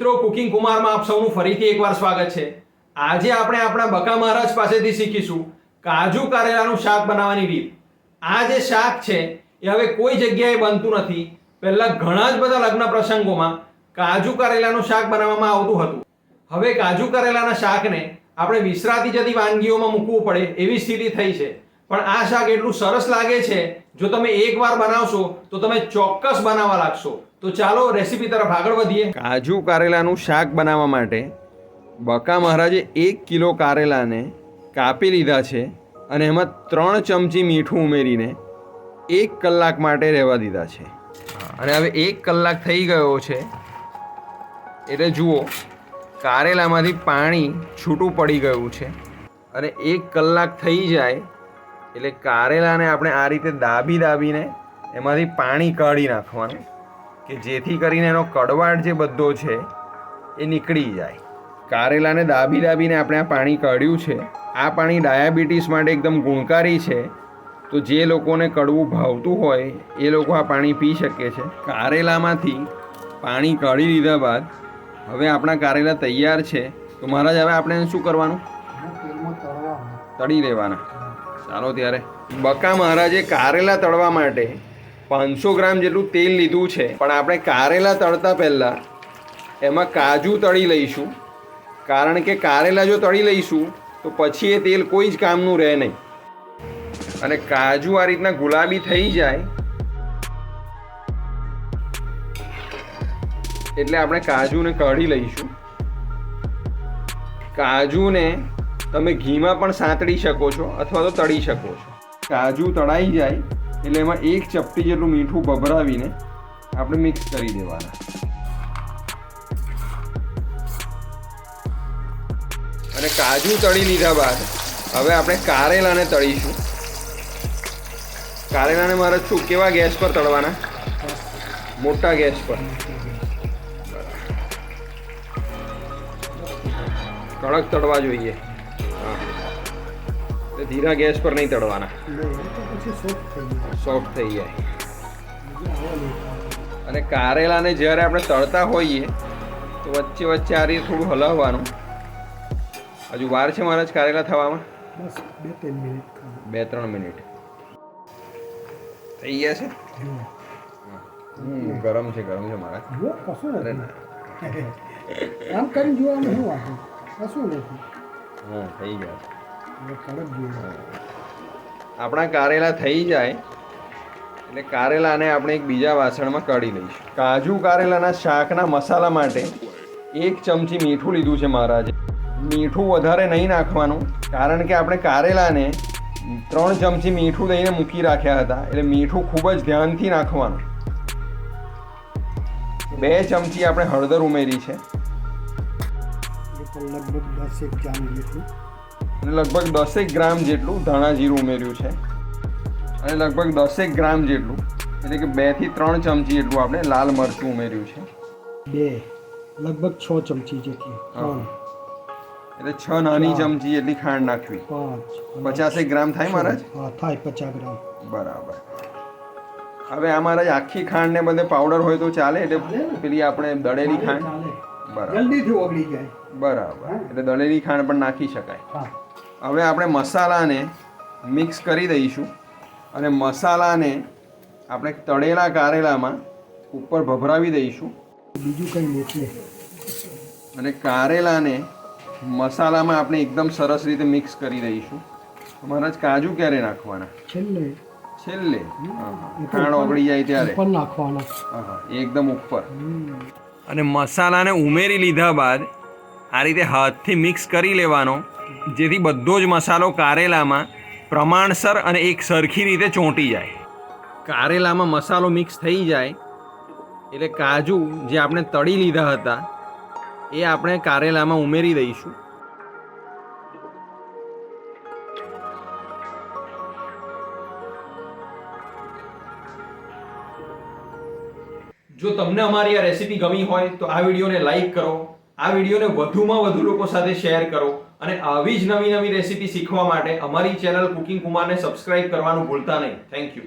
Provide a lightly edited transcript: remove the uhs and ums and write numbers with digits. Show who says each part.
Speaker 1: મિત્રો, કુકિંગ કુમારમાં આપ સૌનું ફરીથી એકવાર સ્વાગત છે। આજે આપણે આપણા બકા મહારાજ પાસેથી શીખીશું કાજુ કારેલાનું શાક બનાવવાની રીત। આ જે શાક છે એ હવે કોઈ જગ્યાએ બનતું નથી। પહેલા ઘણા જ બધા લગ્ન પ્રસંગોમાં કાજુ કારેલાનું શાક બનાવવામાં આવતું હતું। હવે કાજુ કારેલાના શાકને આપણે વિસરાતી જતી વાનગીઓમાં મૂકવું પડે એવી સ્થિતિ થઈ છે। પણ આ શાક એટલું સરસ લાગે છે, જો તમે એકવાર બનાવશો તો તમે ચોક્કસ બનાવવા લાગશો। તો ચાલો રેસીપી તરફ આગળ વધીએ। કાજુ કારેલાનું શાક બનાવવા માટે બકા મહારાજે 1 કિલો કારેલાને કાપી લીધા છે અને એમાં 3 ચમચી મીઠું ઉમેરીને 1 કલાક માટે રહેવા દીધા છે। અને હવે 1 કલાક થઈ ગયો છે એટલે જુઓ, કારેલામાંથી પાણી છૂટું પડી ગયું છે। અને 1 કલાક થઈ જાય એટલે કારેલાને આપણે આ રીતે દાબીને એમાંથી પાણી કાઢી નાખવાનું, કે જેથી કરીને એનો કડવાટ જે બધો છે એ નીકળી જાય। કારેલાને દાબીને આપણે આ પાણી કાઢ્યું છે। આ પાણી ડાયાબિટીસ માટે એકદમ ગુણકારી છે, તો જે લોકોને કડવું ભાવતું હોય એ લોકો આ પાણી પી શકે છે। કારેલામાંથી પાણી કાઢી લીધા બાદ હવે આપણા કારેલા તૈયાર છે। તો મહારાજ, હવે આપણે શું કરવાનું? તળી લેવાના। ચાલો ત્યારે, બકા મહારાજે કારેલા તળવા માટે 500 ગ્રામ જેટલું તેલ લીધું છે। પણ આપણે કારેલા તળતા પહેલાં એમાં કાજુ તળી લઈશું, કારણ કે કારેલા જો તળી લઈશું તો પછી એ તેલ કોઈ જ કામનું રહે નહીં। અને કાજુ આ રીતના ગુલાબી થઈ જાય એટલે આપણે કાજુને કાઢી લઈશું। કાજુને તમે ઘીમાં પણ સાંતળી શકો છો અથવા તો તળી શકો છો। કાજુ તળાઈ જાય એટલે એમાં 1 ચપટી જેટલું મીઠું ભભરાવીને આપણે મિક્સ કરી દેવાના। અને કાજુ તળી લીધા બાદ હવે આપણે કારેલાને તળીશું। કારેલાને મારે શું કેવા ગેસ પર તળવાના? મોટા ગેસ પર, કડક તળવા જોઈએ। ધીરા ગેસ પર નહીં તળવાના, સોફ્ટ થઈ જાય। અને કારેલાને જ્યારે આપણે તળતા હોઈએ તો વચ્ચે આ રીતે થોડું હલાવવાનું। હજુ વાર છે મહારાજ કારેલા થવામાં? 2-3 મિનિટ થઈ ગયા છે। ગરમ છે મહારાજ। હા, થઈ ગયા। આપણા કારેલા થઈ જાય એટલે કારેલાને આપણે એક બીજા વાસણમાં કાઢી લઈશું। કાજુ કારેલાના શાકના મસાલા માટે 1 ચમચી મીઠું લીધું છે મહારાજે। મીઠું વધારે નહીં નાખવાનું, કારણ કે આપણે કારેલાને 3 ચમચી મીઠું દઈને મૂકી રાખ્યા હતા, એટલે મીઠું ખૂબ જ ધ્યાનથી નાખવાનું। 2 ચમચી આપણે હળદર ઉમેરી છે, લગભગ 10 ગ્રામ જેટલું ધાણા જીરું ઉમેર્યું છે, અને લગભગ 10 ગ્રામ જેટલું એટલે કે 2 થી 3 ચમચી જેટલું આપણે લાલ મરચું ઉમેર્યું છે।
Speaker 2: લગભગ 6 ચમચી જેટલી,
Speaker 1: એટલે 6 નાની ચમચી જેટલી ખાંડ નાખવી। 50 ગ્રામ થાય મહારાજ?
Speaker 2: હા, થાય 50 ગ્રામ,
Speaker 1: બરાબર। હવે આ મહારાજ આખી ખાંડ ને બધે પાવડર હોય તો ચાલે, એટલે પેલી આપણે દળેલી ખાંડ, બરાબર,
Speaker 2: જલ્દીથી ઓગળી જાય,
Speaker 1: બરાબર, એટલે દળેલી ખાંડ પણ નાખી શકાય। હવે આપણે મસાલાને મિક્સ કરી દઈશું અને મસાલાને આપણે તળેલા કારેલામાં ઉપર ભભરાવી દઈશું।
Speaker 2: બીજું કંઈ નથી।
Speaker 1: અને કારેલાને મસાલામાં આપણે એકદમ સરસ રીતે મિક્સ કરી દઈશું। મહારાજ, કાજુ ક્યારે નાખવાના? છેલ્લે ખાંડ ઓગળી જાય ત્યારે
Speaker 2: ઉપર નાખવાના।
Speaker 1: હા, એકદમ ઉપર। અને મસાલાને ઉમેરી લીધા બાદ આ રીતે હાથથી મિક્સ કરી લેવાનો, જેથી બધો જ મસાલો કારેલામાં પ્રમાણસર અને એક સરખી રીતે ચોંટી જાય। કારેલામાં મસાલો મિક્સ થઈ જાય એટલે કાજુ જે આપણે તળી લીધા હતા એ આપણે કારેલામાં ઉમેરી દઈશું। જો તમને અમારી આ રેસીપી ગમી હોય તો આ વિડીયોને લાઈક કરો, આ વિડીયોને વધુમાં વધુ લોકો સાથે શેર કરો, અને આવી જ નવી રેસીપી શીખવા માટે અમારી ચેનલ કુકિંગ કુમારને સબસ્ક્રાઇબ કરવાનું ભૂલતા નહીં। Thank you.